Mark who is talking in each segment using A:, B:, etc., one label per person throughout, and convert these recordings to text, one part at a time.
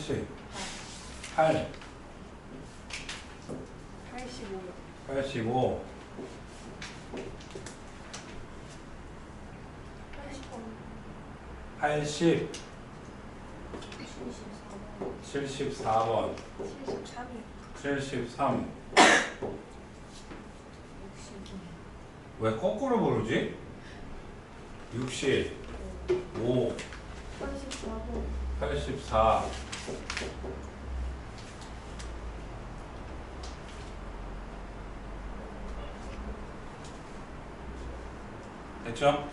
A: 80 8
B: 85요.
A: 85 80 74번
B: 73이요.
A: 73 왜 거꾸로 부르지? 65
B: 84번
A: 84 됐죠?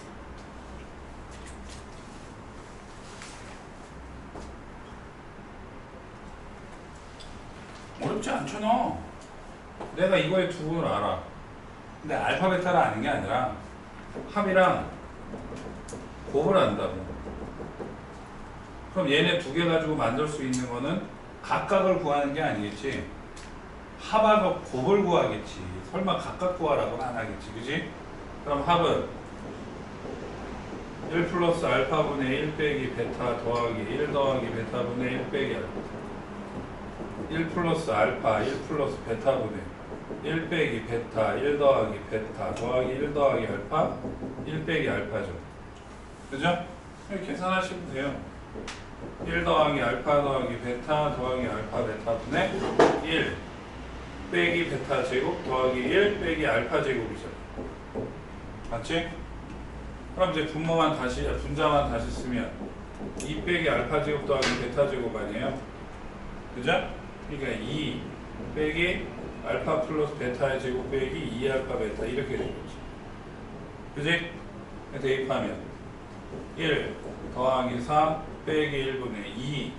A: 어렵지 않잖아. 내가 이거의 두분을 알아. 근데 알파 베타를 아는 게 아니라 합이랑 곱을 안다고. 그럼 얘네 두 개 가지고 만들 수 있는 거는 각각을 구하는 게 아니겠지. 합하고 곱을 구하겠지. 설마 각각 구하라고는 안 하겠지. 그지? 그럼 합은 1 플러스 알파분의 1 빼기 베타 더하기 1 더하기 베타분의 1 빼기 알파 1 플러스 알파 1 플러스 베타분의 1 빼기 베타 1 더하기 베타 더하기 1 더하기 알파 1 빼기 알파죠. 그죠? 이렇게 계산하시면 돼요. 1 더하기 알파 더하기 베타 더하기 알파 베타분의 1 빼기 베타 제곱 더하기 1 빼기 알파 제곱이죠. 맞지? 그럼 이제 분모만 다시, 분자만 다시 쓰면 2 빼기 알파 제곱 더하기 베타 제곱 아니에요? 그죠? 그러니까 2 빼기 알파 플러스 베타의 제곱 빼기 2알파 베타 이렇게 되겠지. 그지? 대입하면 1 더하기 3 빼기 1분의 2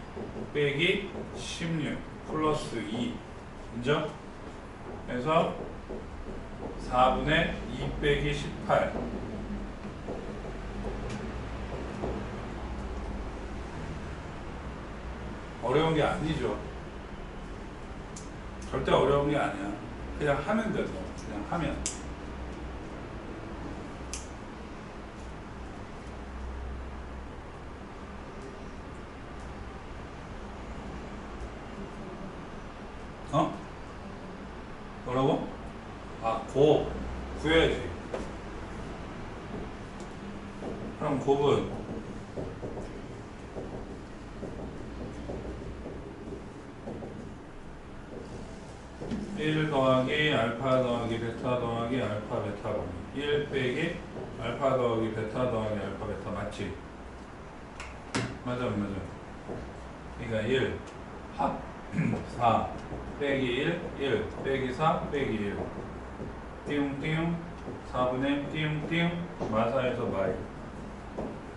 A: 빼기 16 플러스 2 인정? 그래서 4분의 2 빼기 18 어려운 게 아니죠. 절대 어려운 게 아니야. 그냥 하면 돼서 그냥 하면. 어? 뭐라고? 아, 구해야지. 그럼 곱은 1 더하기 알파 더하기 베타 더하기 알파 베타분 1 빼기 알파 더하기 베타 더하기 알파 베타 맞지? 맞아 안 맞아? 그러니까 1 합 4 빼기 1 1 빼기 4 빼기 1 띠용띠용 4분의 띠용띠용 마사에서 마일.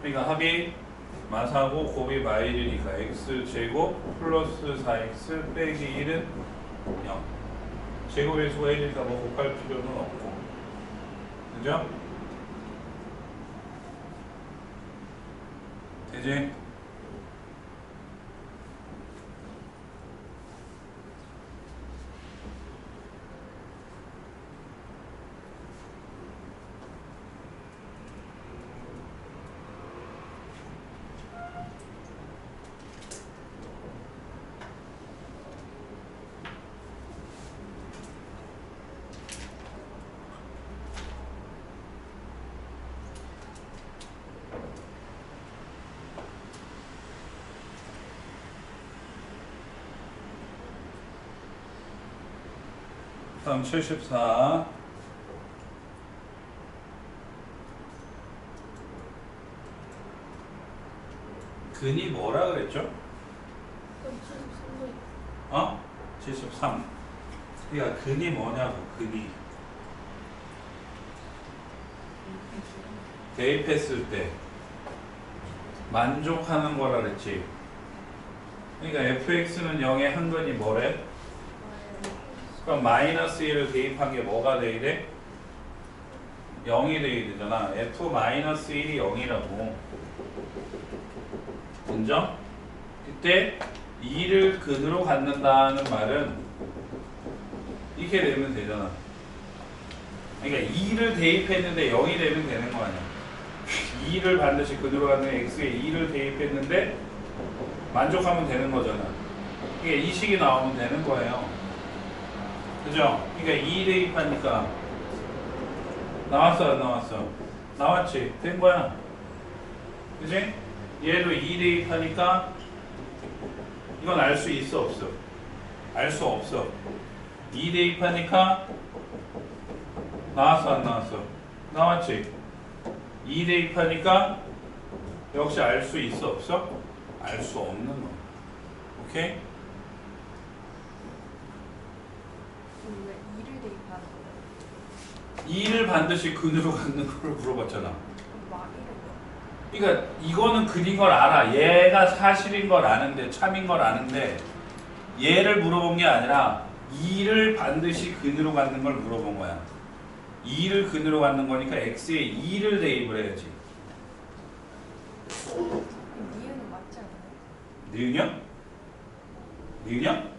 A: 그러니까 합이 마사고 곱이 마일이니까 x제곱 플러스 4x 빼기 1은 0. 제곱의 수가 1이니까 뭐 곱할 필요는 없고. 그죠? 되지? 다음 74 근이 뭐라 그랬죠?
B: 그럼 73도
A: 어? 73 그러니까 근이 뭐냐고 근이 대입했을 때 만족하는 거라 그랬지. 그러니까 fx는 0의 한 근이 뭐래? 그럼 마이너스 1을 대입한 게 뭐가 돼야 돼? 0이 돼야 되잖아. f 마이너스 1이 0이라고. 인정? 그때 2를 근으로 갖는다는 말은 이렇게 되면 되잖아. 그러니까 2를 대입했는데 0이 되면 되는 거 아니야. 2를 반드시 근으로 갖는 x에 2를 대입했는데 만족하면 되는 거잖아. 이게 이 식이 나오면 되는 거예요. 그죠? 그러니까 2 대입하니까 나왔어 안 나왔어? 나왔지? 된 거야. 그지? 얘도 2 대입하니까 이건 알 수 있어 없어? 알 수 없어. 2 대입하니까 나왔어 안 나왔어? 나왔지? 2 대입하니까 역시 알 수 있어 없어? 알 수 없는 거. 오케이?
B: 왜 2를 대입하는 거예요?
A: 2를 반드시 근으로 갖는 걸 물어봤잖아.
B: 막
A: 그러니까 이거는 근인 걸 알아. 얘가 사실인 걸 아는데 참인 걸 아는데 얘를 물어본 게 아니라 2를 반드시 근으로 갖는 걸 물어본 거야. 2를 근으로 갖는 거니까 x에 2를 대입을 해야지.
B: 니은은 맞지 않아요?
A: 니은이요? 니은이요?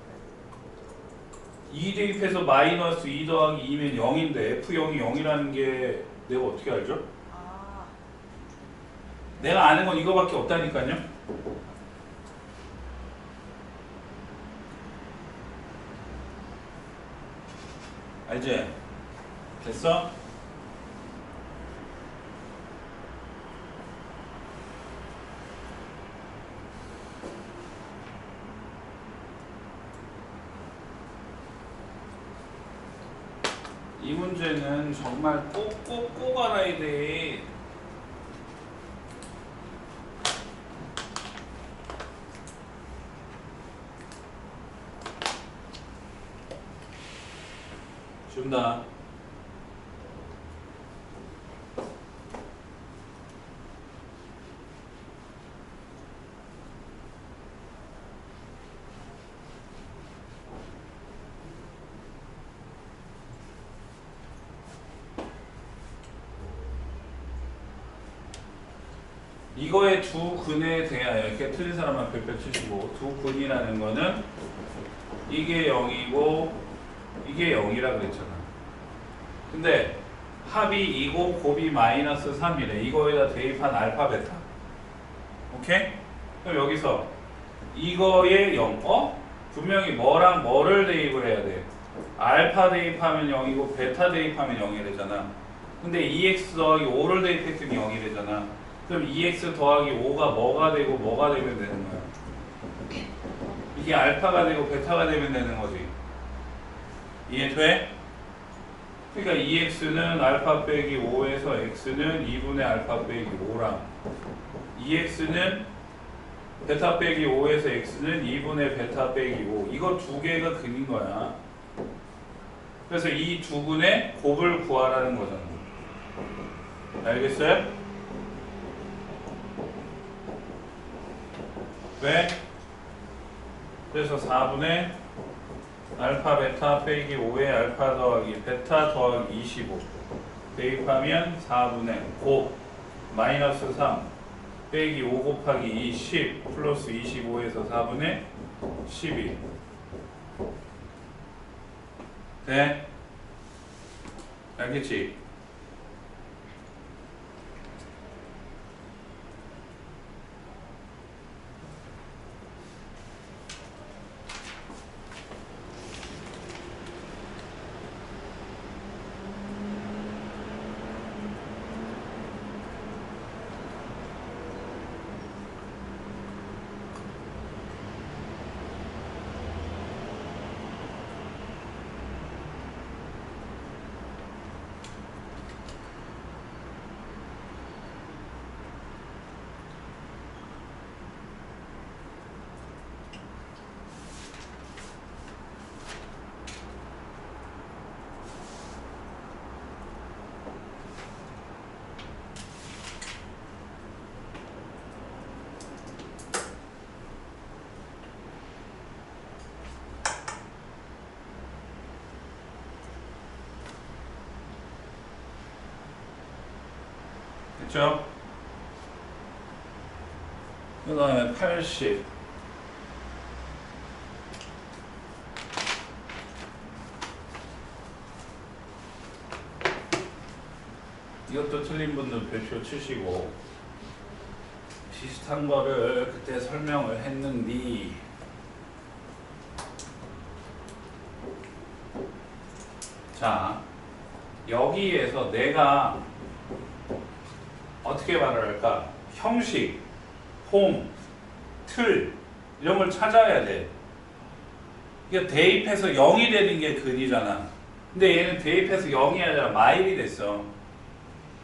A: 2 대입해서 마이너스 2 더하기 2면 0인데 F0이 0이라는 게 내가 어떻게 알죠?
B: 아,
A: 내가 아는 건 이거밖에 없다니까요. 알지? 됐어? 이 문제는 정말 꼭 알아야 돼. 준다. 이거의 두 근에 대하여 이렇게 틀린 사람만 별표 치시고 두 근이라는 거는 이게 0이고 이게 0이라 그랬잖아. 근데 합이 2고 곱이 마이너스 3이래. 이거에다 대입한 알파 베타. 오케이? 그럼 여기서 이거의 0. 분명히 뭐랑 뭐를 대입을 해야 돼? 알파 대입하면 0이고 베타 대입하면 0이 되잖아. 근데 2x 더하기 5를 대입했더니 0이 되잖아. 그럼 2x 더하기 5가 뭐가 되고 뭐가 되면 되는 거야? 이게 알파가 되고 베타가 되면 되는 거지. 이해돼? 그러니까 2x는 알파 빼기 5에서 x는 2분의 알파 빼기 5랑 2x는 베타 빼기 5에서 x는 2분의 베타 빼기 5. 이거 두 개가 근인 거야. 그래서 이 두 근의 곱을 구하라는 거잖아. 알겠어요? 왜? 그래서 4분의 알파 베타 빼기 5에 알파 더하기 베타 더하기 25 대입하면 4분의 곱 마이너스 3 빼기 5 곱하기 2 10 플러스 25에서 4분의 12 돼? 알겠지? 됐죠? 그 다음에 80 이것도 틀린 분들 별표 치시고 비슷한 거를 그때 설명을 했는데 자, 여기에서 내가 어떻게 말을 할까? 형식, 폼, 틀 이런 걸 찾아야 돼. 그러니까 대입해서 0이 되는 게 근이잖아. 근데 얘는 대입해서 0이 아니라 마일이 됐어.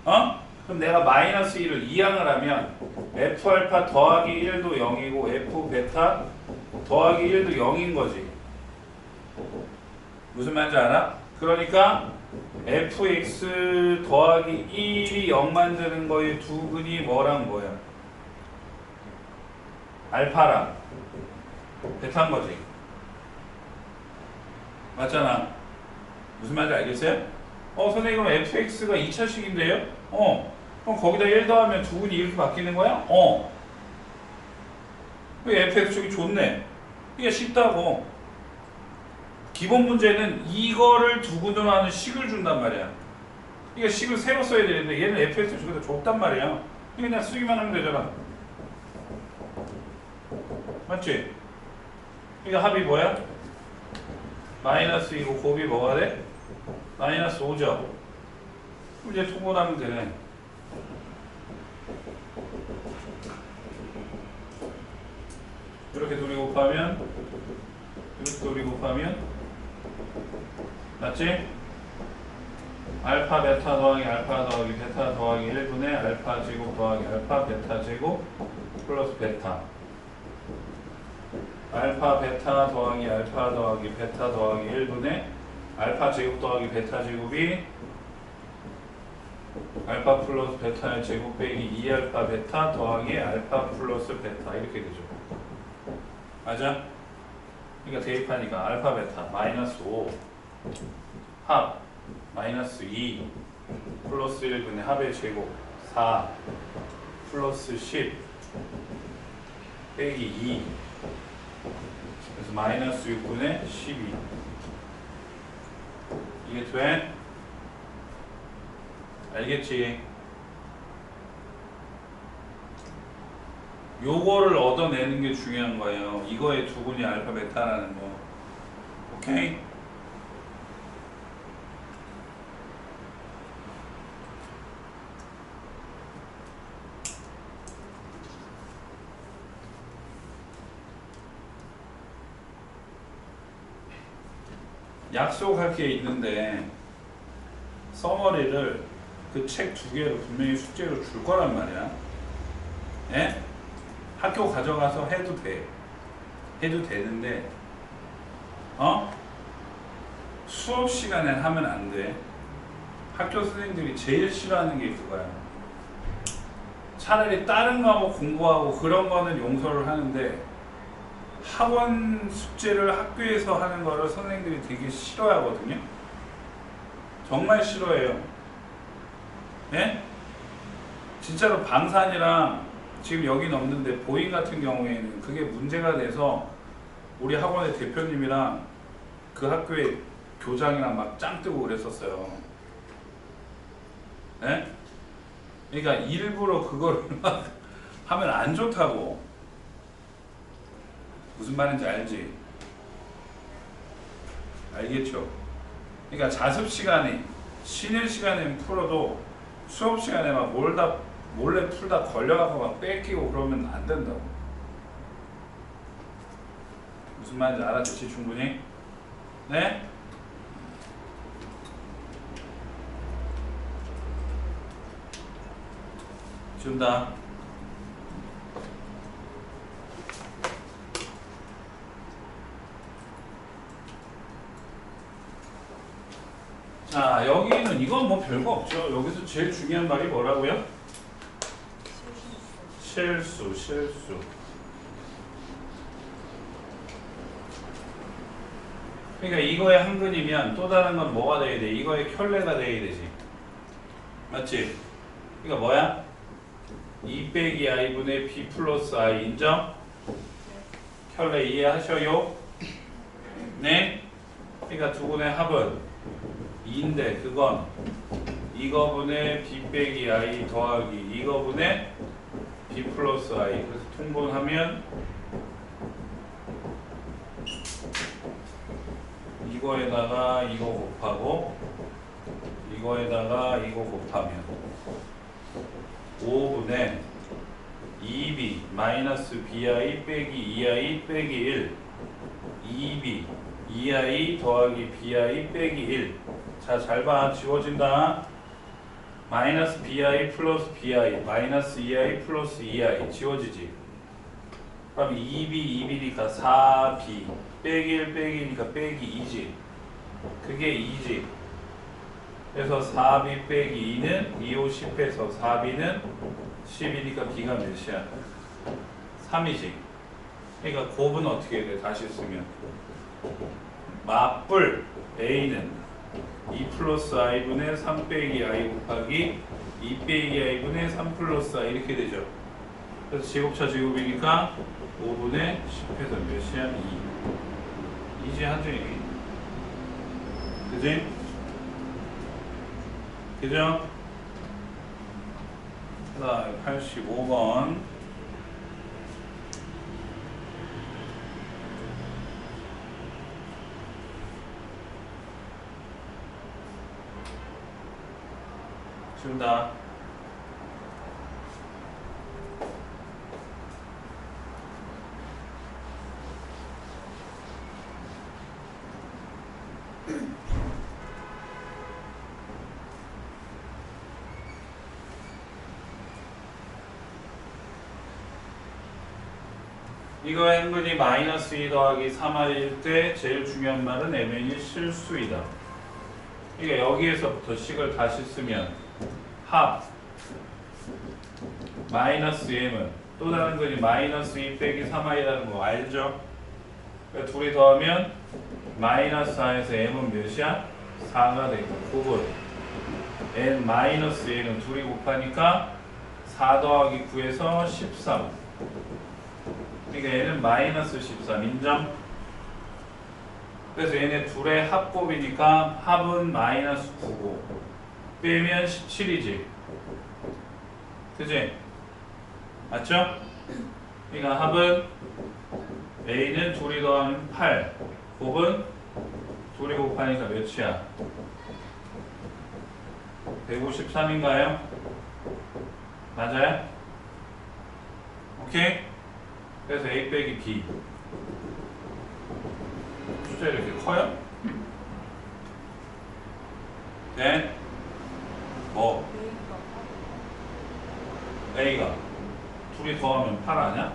A: 어? 그럼 내가 마이너스 1을 이항을 하면 F알파 더하기 1도 0이고 F베타 더하기 1도 0인 거지. 무슨 말인지 알아? 그러니까 fx 더하기 1이 0 만드는 거의 두 근이 뭐랑 뭐야? 알파랑 베타인 거지. 맞잖아. 무슨 말인지 알겠어요? 선생님 그럼 fx가 2차식인데요? 그럼 거기다 1 더하면 두 근이 이렇게 바뀌는 거야? 왜 fx축이 좋네. 이게 쉽다고. 기본 문제는 이거를 두 근으로 하는 식을 준단 말이야. 그러니까 식을 새로 써야 되는데 얘는 fx축이 더 좁단 말이야. 그냥 쓰기만 하면 되잖아. 맞지? 그러니까 합이 뭐야? 마이너스 2고 곱이 뭐가 돼? 마이너스 5죠. 그럼 이제 통분하면 되네. 이렇게 둘이 곱하면 이렇게 둘이 곱하면 맞지? 알파 베타 더하기 알파 더하기 베타 더하기 1분의 알파 제곱 더하기 알파 베타 제곱 플러스 베타 알파 베타 더하기 알파 더하기 베타 더하기 1분의 알파 제곱 더하기 베타 제곱이 알파 플러스 베타의 제곱 빼기 2알파 베타 더하기 알파 플러스 베타 이렇게 되죠. 맞아? 그러니까 대입하니까 알파 베타 마이너스 5 합 마이너스 2 플러스 1분의 합의 제곱 4 플러스 10 빼기 2 그래서 마이너스 6분의 12 이게 돼? 알겠지? 요거를 얻어내는 게 중요한 거예요. 이거의 두 분이 알파 베타라는 거. 오케이? 약속할 게 있는데 서머리를 그 책 두 개로 분명히 숙제로 줄 거란 말이야. 예? 학교 가져가서 해도 돼. 해도 되는데 수업 시간에 하면 안 돼. 학교 선생님들이 제일 싫어하는 게 그거야. 차라리 다른 과목 공부하고 그런 거는 용서를 하는데 학원 숙제를 학교에서 하는 거를 선생님들이 되게 싫어하거든요. 정말 싫어해요. 예? 진짜로 방산이랑 지금 여긴 없는데 보잉 같은 경우에는 그게 문제가 돼서 우리 학원의 대표님이랑 그 학교의 교장이랑 막 짱 뜨고 그랬었어요. 예? 그러니까 일부러 그거를 막 하면 안 좋다고. 무슨 말인지 알지? 알겠죠? 그러니까 자습 시간에 쉬는 시간에는 풀어도 수업 시간에 막 몰래 풀다 걸려가고 막 뺏기고 그러면 안 된다고. 무슨 말인지 알아듣지 충분히? 네? 지운다. 자, 여기는 이건 뭐 별거 없죠. 여기서 제일 중요한 말이 뭐라고요? 실수. 그러니까 이거의 한 근이면 또 다른 건 뭐가 돼야 돼? 이거의 켤레가 돼야 되지. 맞지? 그러니까 뭐야? 2 빼기 i분의 b 플러스 i 인정? 켤레 이해하셔요? 네? 그러니까 두 분의 합은 2인데 그건 이거분의 b 빼기 i 더하기 이거분의 b 플러스 i. 그래서 통분하면 이거에다가 이거 곱하고 이거에다가 이거 곱하면 5분의 2b 마이너스 bi 빼기 2i 빼기 1 2b 2i 더하기 bi 빼기 1. 자, 잘 봐. 지워진다. 마이너스 bi 플러스 bi 마이너스 2i 플러스 2i 지워지지. 그럼 2b 2b니까 4b 빼기 1 빼기 1이니까 빼기 2지. 그게 2지. 그래서 4b 빼기 2는 2, 5, 10에서 4b는 10이니까 b가 몇이야? 3이지. 그러니까 곱은 어떻게 돼? 다시 쓰면 맞불 a는 2 플러스 i분의 3 빼기 i 곱하기 2 빼기 i분의 3 플러스 i 이렇게 되죠. 그래서 제곱차 제곱이니까 5분의 10에서 몇이야? 2. 이제 한정이. 그지? 그죠? 그 다음에 85번. 지운다. 이거 행분이 마이너스 2 더하기 3i일 때 제일 중요한 말은 mn이 실수이다. 그러니까 여기에서부터 식을 다시 쓰면 합 마이너스 m은 또 다른 거니 마이너스 2 빼기 3i라는 거 알죠? 그러니까 둘이 더하면 마이너스 4에서 m은 몇이야? 4가 되고 곱은 n 마이너스 n은 둘이 곱하니까 4 더하기 9에서 13. 그러니까 얘는 마이너스 13 인정? 그래서 얘네 둘의 합곱이니까 합은 마이너스 9고 빼면 17이지. 그지? 맞죠? 그러니까 합은 a는 둘이 더하면 8 곱은 둘이 곱하니까 몇이야? 153인가요? 맞아요? 오케이? 그래서 A 빼기 B 숫자 이렇게 커요? 네? 뭐? A가 둘이 더하면 8 아냐?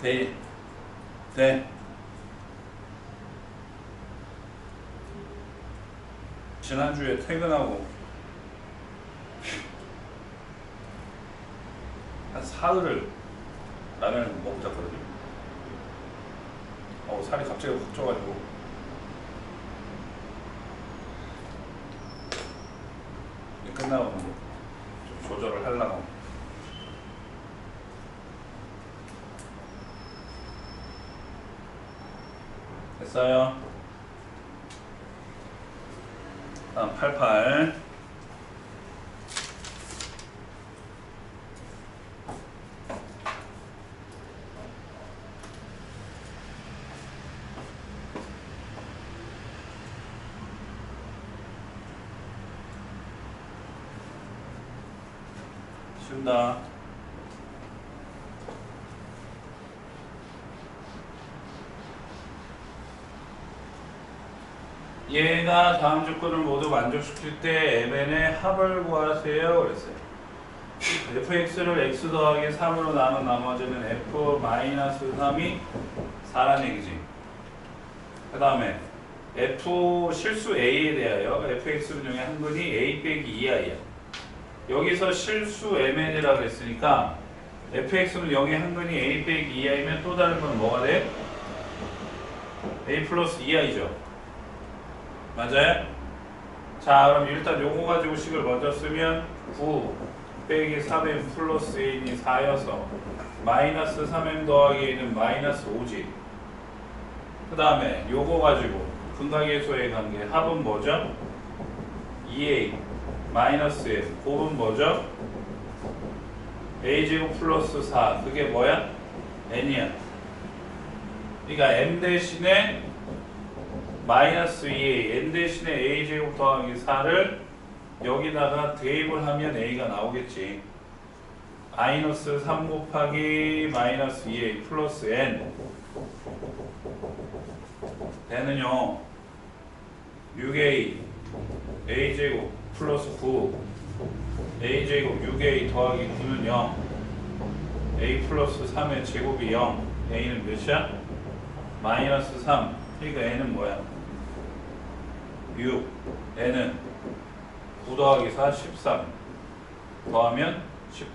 A: 네. 네. 지난주에 퇴근하고 한 사흘을 라면을 먹고 잤거든요. 살이 갑자기 확 쪄가지고 끝나고 좀 조절을 하려고. 됐어요. 다음 88. 쉬운다. 얘가 다음 조건을 모두 만족시킬 때 mn의 합을 구하세요 그랬어요. fx를 x 더하기 3으로 나눈 나머지는 f-3이 4란 얘기지. 그 다음에 f 실수 a에 대하여 fx는 용의 한근이 a 빼기 2i야. 여기서 실수 mn이라고 그랬으니까 fx는 0의 한근이 a 빼기 2i면 또 다른 건 뭐가 돼? a 플러스 2i죠. 맞아요? 자, 그럼 일단 요거 가지고 식을 먼저 쓰면 9 빼기 3m 플러스 a는 4여서 마이너스 3m 더하기 a는 마이너스 5지. 그 다음에 요거 가지고 근각의소의 관계 합은 뭐죠? 2a 마이너스 m 곱은 뭐죠? a제곱 플러스 4 그게 뭐야? n이야. 그러니까 m 대신에 마이너스 2a, n 대신에 a 제곱 더하기 4를 여기다가 대입을 하면 a가 나오겠지. 마이너스 3 곱하기 마이너스 2a 플러스 n n은요 6a a 제곱 플러스 9 a 제곱 6a 더하기 9는 0 a 플러스 3의 제곱이 0 a는 몇이야? 마이너스 3 그러니까 n은 뭐야? 6 n은 9 더하기 4 13 더하면 19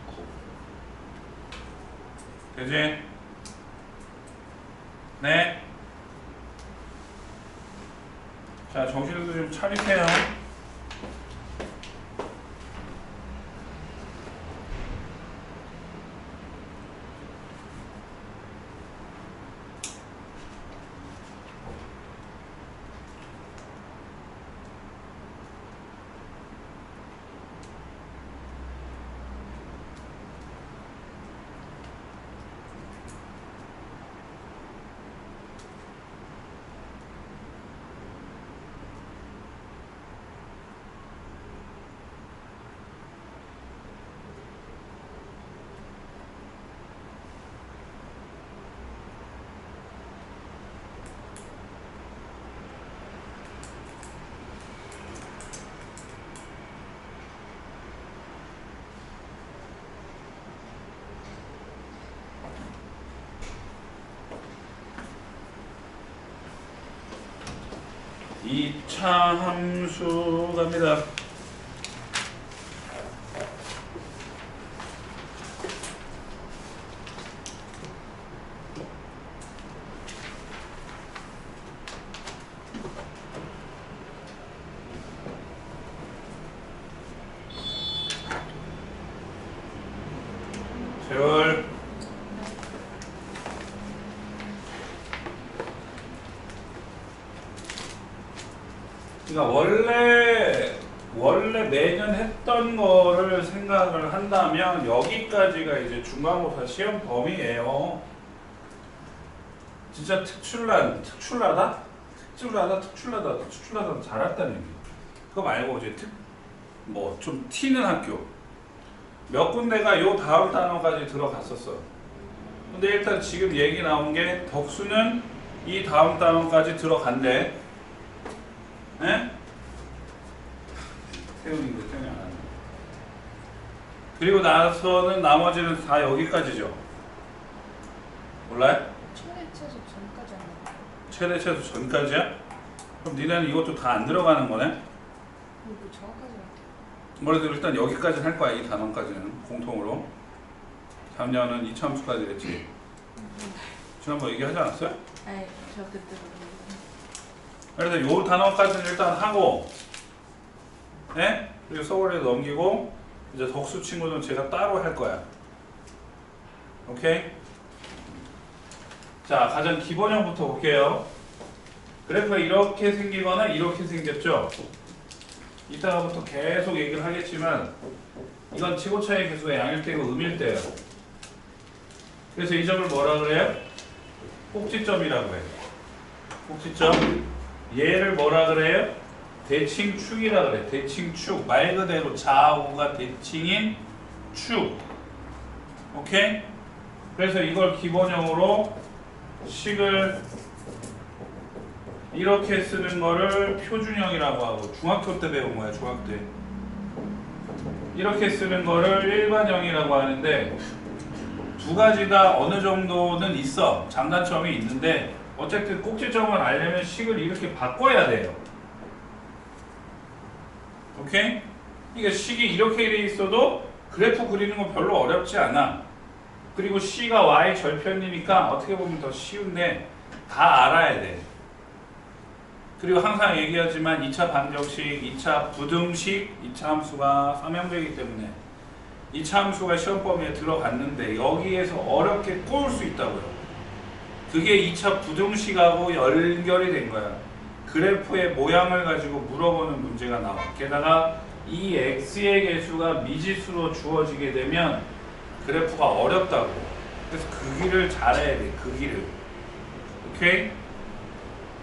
A: 되지? 네. 자, 정신도 좀 차리세요. 이 차 함수 갑니다. 세월 그러니까 원래 매년 했던 거를 생각을 한다면 여기까지가 이제 중간고사 시험 범위예요. 진짜 특출나다 잘했다는 얘기. 그거 말고 이제 뭐 좀 튀는 학교 몇 군데가 요 다음 단어까지 들어갔었어. 근데 일단 지금 얘기 나온 게 덕수는 이 다음 단어까지 들어간대. 예? 태훈이 안 하네. 그리고 나서는 나머지는 다 여기까지죠. 몰라요?
B: 최대 최소 전까지 안 나와요.
A: 최대 최소 전까지야? 그럼 니네는 이것도 다 안 들어가는 거네?
B: 이거 정확하지 않게.
A: 뭐래도 일단 여기까지는 할 거야. 이 단원까지는 공통으로. 작년은 이차함수까지 했지. 지난번 얘기하지 않았어요?
B: 네, 저 그때 모르겠어요.
A: 그래서 요 단원까지는 일단 하고, 네? 그리고 서울에 넘기고, 이제 덕수 친구는 제가 따로 할 거야. 오케이? 자, 가장 기본형부터 볼게요. 그래프가 이렇게 생기거나 이렇게 생겼죠? 이따가부터 계속 얘기를 하겠지만, 이건 최고차의 개수가 양일 때고 음일 때예요. 그래서 이 점을 뭐라 그래요? 꼭지점이라고 해요. 꼭지점. 얘를 뭐라 그래요? 대칭축이라 그래. 대칭축. 말 그대로 좌우가 대칭인 축. 오케이? 그래서 이걸 기본형으로 식을 이렇게 쓰는 거를 표준형이라고 하고, 중학교 때 배운 거야. 중학교 때. 이렇게 쓰는 거를 일반형이라고 하는데, 두 가지 다 어느 정도는 있어. 장단점이 있는데, 어쨌든 꼭지점을 알려면 식을 이렇게 바꿔야 돼요. 오케이? 그러니까 식이 이렇게 돼 있어도 그래프 그리는 건 별로 어렵지 않아. 그리고 C가 Y 절편이니까 어떻게 보면 더 쉬운데 다 알아야 돼. 그리고 항상 얘기하지만 2차 방정식, 2차 부등식, 2차 함수가 삼형제이기 때문에 2차 함수가 시험 범위에 들어갔는데 여기에서 어렵게 꼬을 수 있다고요. 그게 2차 부등식하고 연결이 된 거야. 그래프의 모양을 가지고 물어보는 문제가 나와. 게다가 이 x의 개수가 미지수로 주어지게 되면 그래프가 어렵다고. 그래서 그 길을 잘해야 돼. 그 길을. 오케이?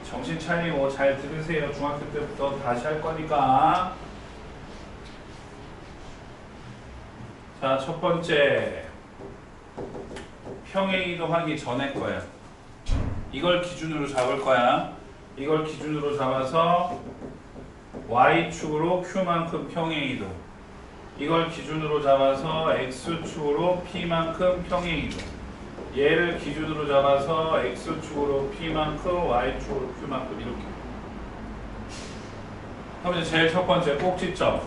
A: 정신 차리고 잘 들으세요. 중학교 때부터 다시 할 거니까. 자, 첫 번째. 평행 이동하기 전에 거야. 이걸 기준으로 잡을 거야. 이걸 기준으로 잡아서 Y축으로 Q만큼 평행 이동. 이걸 기준으로 잡아서 X축으로 P만큼 평행 이동. 얘를 기준으로 잡아서 X축으로 P만큼 Y축으로 Q만큼 이렇게. 그럼 이제 제일 첫 번째 꼭지점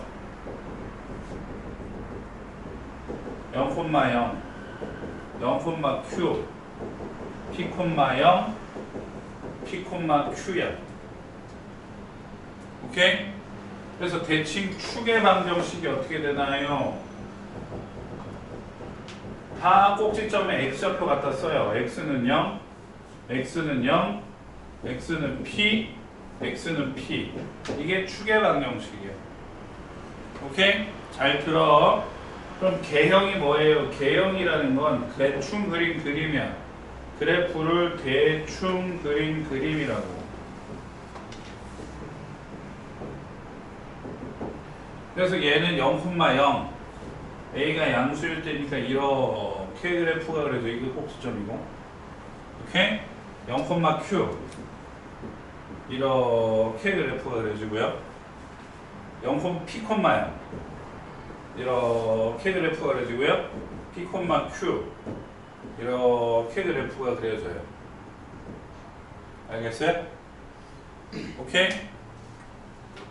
A: 0,0 0,Q P,0 P,Q야. 오케이? 그래서 대칭 축의 방정식이 어떻게 되나요? 다 꼭지점에 X좌표 갖다 써요. X는 0, X는 0, X는 P, X는 P. 이게 축의 방정식이에요. 오케이? 잘 들어. 그럼 개형이 뭐예요? 개형이라는 건 대충 그린 그림이야. 그래프를 대충 그린 그림이라고. 그래서 얘는 0,0 A가 양수일 때니까 이렇게 그래프가 그래도 이게 꼭지점이고, 오케이? 0,Q 이렇게 그래프가 그려지고요. 0,P,0 이렇게 그래프가 그려지고요. P,Q 이렇게 그래프가 그려져요. 알겠어요? 오케이?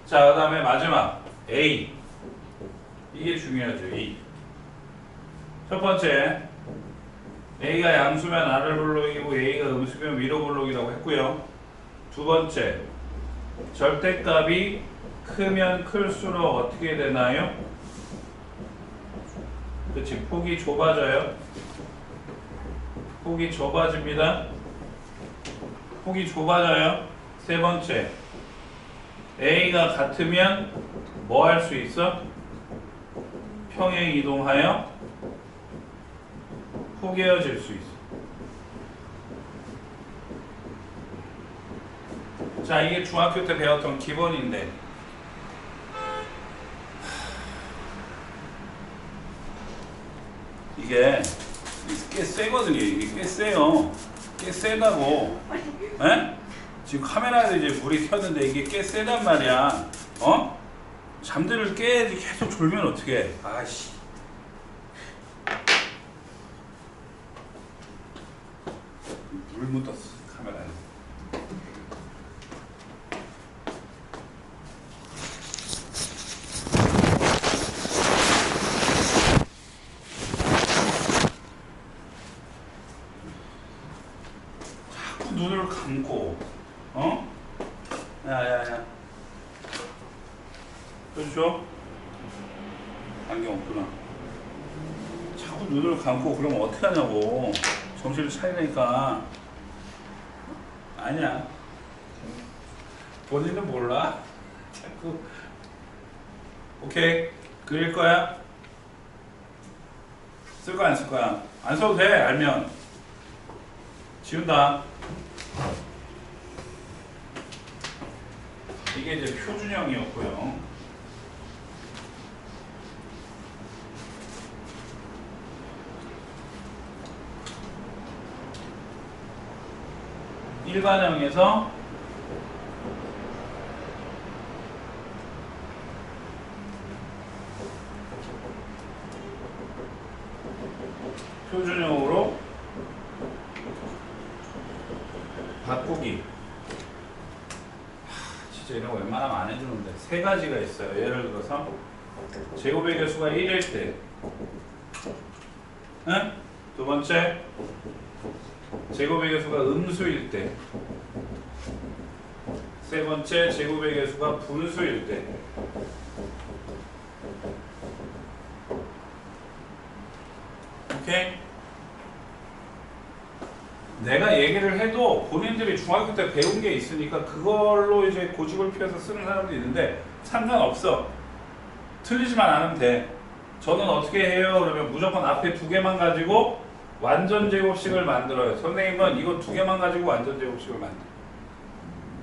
A: 자, 그 다음에 마지막 A. 이게 중요하죠. A. 첫 번째, A가 양수면 아래 볼록이고 A가 음수면 위로 볼록이라고 했고요. 두 번째, 절대값이 크면 클수록 어떻게 되나요? 그치, 폭이 좁아져요. 폭이 좁아집니다. 폭이 좁아져요. 세 번째, A가 같으면 뭐 할 수 있어? 평행 이동하여 포개어질 수 있어. 자, 이게 중학교 때 배웠던 기본인데, 이게 꽤 세거든요. 이게 꽤 세요. 꽤 세다고. 에? 지금 카메라에 이제 불이 켰는데 이게 꽤 세단 말이야. 어? 잠들을 깨야지. 계속 졸면 어떡해. 아씨. 물 묻었어, 카메라에. 자꾸 눈을 감고, 어? 야야야. 그렇죠? 안경 없구나. 자꾸 눈을 감고 그러면 어떻게 하냐고. 정신을 차리니까. 아니야. 본인은 몰라. 자꾸. 오케이. 그릴 거야? 쓸 거야, 안 쓸 거야? 안 써도 돼, 알면. 지운다. 이게 이제 표준형이었고요. 일반형에서 표준형으로 바꾸기. 진짜 이런 거 웬만하면 안 해주는데. 세 가지가 있어요. 예를 들어서 제곱의 개수가 1일 때, 응? 두 번째, 제곱의 개수가 음수일 때, 세 번째, 제곱의 개수가 분수일 때. 오케이? 내가 얘기를 해도 본인들이 중학교 때 배운 게 있으니까 그걸로 이제 고집을 피워서 쓰는 사람도 있는데 상관없어. 틀리지만 않으면 돼. 저는 어떻게 해요? 그러면 무조건 앞에 두 개만 가지고 완전 제곱식을 만들어요. 선생님은 이거 두 개만 가지고 완전 제곱식을 만들어요.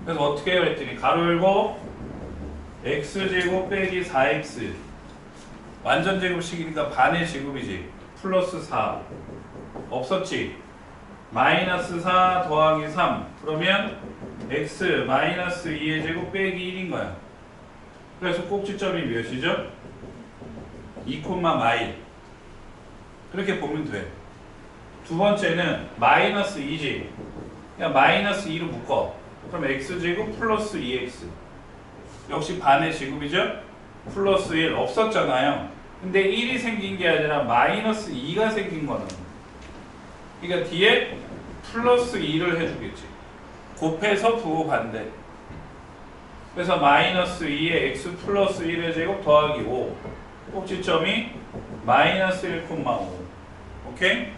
A: 그래서 어떻게 해요 했더니 가로 열고 x제곱 빼기 4x 완전 제곱식이니까 반의 제곱이지. 플러스 4 없었지. 마이너스 4 더하기 3 그러면 x 마이너스 2의 제곱 빼기 1인 거야. 그래서 꼭지점이 몇이죠? 2, 마일 그렇게 보면 돼. 두 번째는 마이너스 2지. 그냥 마이너스 2로 묶어. 그럼 x제곱 플러스 2x 역시 반의 제곱이죠? 플러스 1 없었잖아요. 근데 1이 생긴 게 아니라 마이너스 2가 생긴 거는 그러니까 뒤에 플러스 2를 해주겠지. 곱해서 부호 반대. 그래서 마이너스 2에 x 플러스 1의 제곱 더하기 5 꼭지점이 마이너스 1,5 오케이?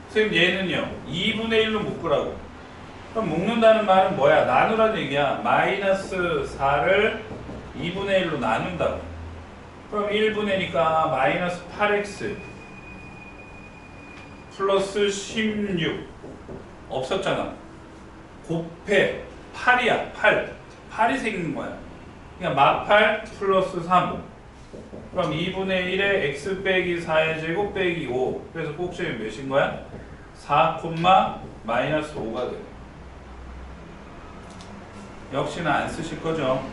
A: 선생님 얘는요 2분의 1로 묶으라고. 그럼 묶는다는 말은 뭐야? 나누라는 얘기야. 마이너스 4를 2분의 1로 나눈다고. 그럼 1분의니까 마이너스 8x 플러스 16 없었잖아. 곱해 8이야. 8이 생긴 거야. 그러니까 마팔 플러스 3 그럼 2분의 1에 x 빼기 4의 제곱 빼기 5 그래서 꼭지점이 몇인 거야? 4, 마이너스 5가 돼. 역시나 안 쓰실 거죠?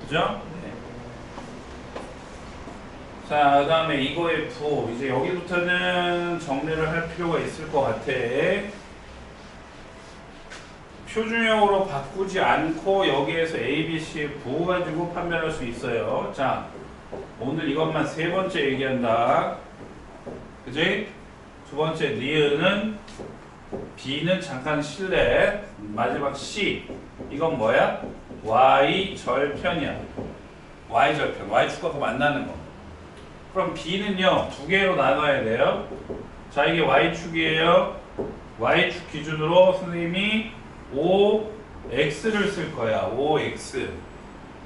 A: 그죠? 네. 자, 그 다음에 이거의 부호. 이제 여기부터는 정리를 할 필요가 있을 것 같아. 표준형으로 바꾸지 않고 여기에서 A, B, C의 부호 가지고 판별할 수 있어요. 자, 오늘 이것만 세 번째 얘기한다. 그지? 두 번째 니은은 B는 잠깐 실례. 마지막 C 이건 뭐야? Y 절편이야. Y 절편. Y 축하가 만나는 거. 그럼 B는요 두 개로 나눠야 돼요. 자 이게 Y축이에요. Y축 기준으로 선생님이 5x를 쓸 거야. 5x.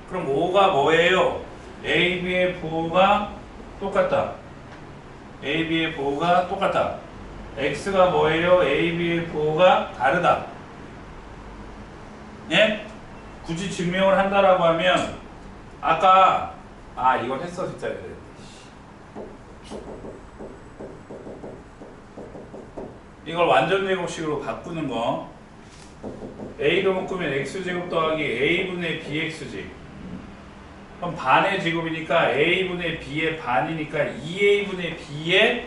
A: 그럼 5가 뭐예요? A, B의 부호가 똑같다. A, B의 부호가 똑같다. x가 뭐예요? A, B의 부호가 다르다. 예? 굳이 증명을 한다라고 하면 아까 이걸 했어 진짜. 이걸 완전 제곱식으로 바꾸는 거. A로 묶으면 X제곱 더하기 A분의 BX지. 그럼 반의 제곱이니까 A분의 B의 반이니까 2A분의 B의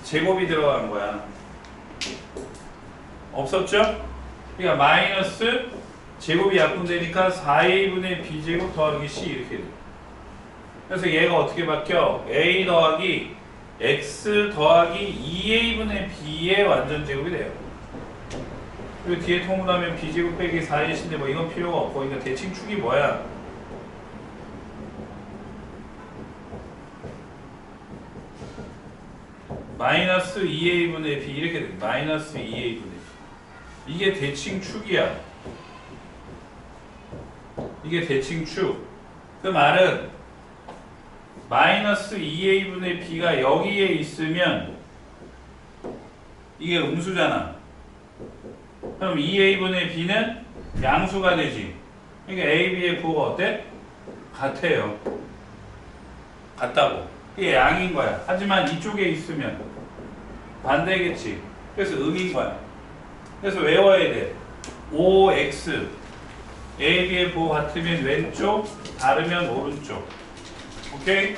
A: 제곱이 들어간 거야. 없었죠? 그러니까 마이너스 제곱이 약분되니까 4A분의 B제곱 더하기 C 이렇게 돼. 그래서 얘가 어떻게 바뀌어? A 더하기 X 더하기 2A분의 B의 완전 제곱이 돼요. 그리고 뒤에 통분하면 B제곱 빼기 4A인데 뭐 이건 필요가 없고. 그러니까 대칭축이 뭐야? 마이너스 2A분의 B 이렇게 돼. 마이너스 2A분의 B. 이게 대칭축이야. 이게 대칭축. 그 말은 마이너스 2A분의 B가 여기에 있으면 이게 음수잖아. 그럼 2A분의 B는 양수가 되지. 그러니까 A, B의 부호가 어때? 같아요. 같다고. 이게 양인 거야. 하지만 이쪽에 있으면 반대겠지. 그래서 음인 거야. 그래서 외워야 돼. OX A, B의 부호 같으면 왼쪽, 다르면 오른쪽. 오케이?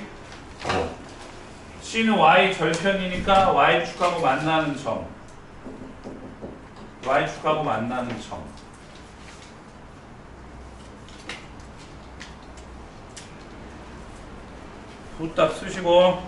A: C는 Y 절편이니까 Y축하고 만나는 점. Y축하고 만나는 점. 부딱 쓰시고